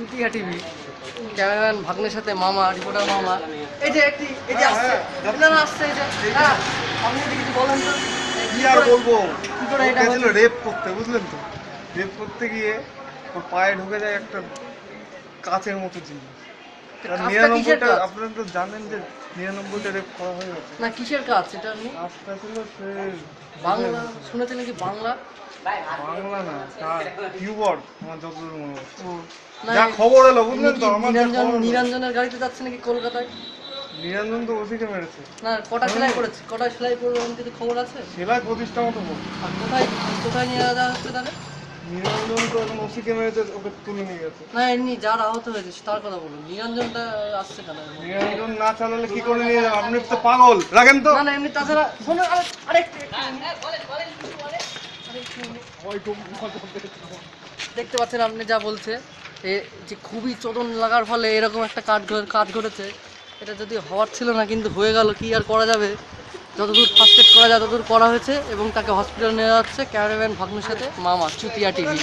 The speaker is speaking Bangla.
চুটিয়া টিভি, ক্যামেরাম্যান ভাগ্নের সাথে মামা, রিপোর্টার মামা। এই যে আসছে, না আসছে, এই যে আপনি যদি কিছু বলেন তো। কি আর বলবো, কি করে এটা গেছিল রেপ করতে, বুঝলেন তো? রেপ করতে গিয়ে ওর পায়ে ঢুকে যায় একটা কাচের মতো জিনিস। কাজটা কিসের ৯৯টা কাজ? আপনারা তো জানেন যে ৯৯টা রেপ করা হয়ে গেছে। না কিসের কাজ সেটা আপনি কাজটা ছিল সে বাংলা শুনেছেন নাকি? বাংলা বাংলা না, তার কিউবর্ড আমার যতদূর মনে হচ্ছে। ও না, যা খবর এলো এমনি বুঝলেন কি তো, আমার যা খবর এলো। নিরঞ্জনের গাড়িতে যাচ্ছে নাকি কলকাতায়? নিরঞ্জন তো ওসিকে মেরেছে। না কটা সেলাই করেছে, কটা সেলাই করবে এমন কিছু খবর আছে? সেলাই ২৫টা মতো পড়ছে। আর কোথায় কোথায় নিয়ে যাওয়া হচ্ছে তাহলে? নিরঞ্জন তো এখন ওসিকে মেরেছে, ওকে তুলে নিয়ে গেছে। না এমনি যারা আহত হয়েছে তার কথা বলুন, নিরঞ্জনটা আসছে কেন এর মধ্যে? নিরঞ্জন না চালালে কি করে নিয়ে যাবে? আপনি তো পাগল, রাখেন তো। না না এমনি তাছাড়া শোনো, আরেকটু দেখতে পাচ্ছেন আপনি যা বলছে, যে খুবই চোদন লাগার ফলে এরকম একটা কাজ ঘটেছে। এটা যদি হওয়ার ছিল না, কিন্তু হয়ে গেল, কি আর করা যাবে। যতদূর ফার্স্ট এড করা যায় ততদূর করা হয়েছে এবং তাকে হসপিটাল নিয়ে যাচ্ছে ক্যামেরাম্যান ভাগ্নের সাথে মামা, চুতিয়া টিভি।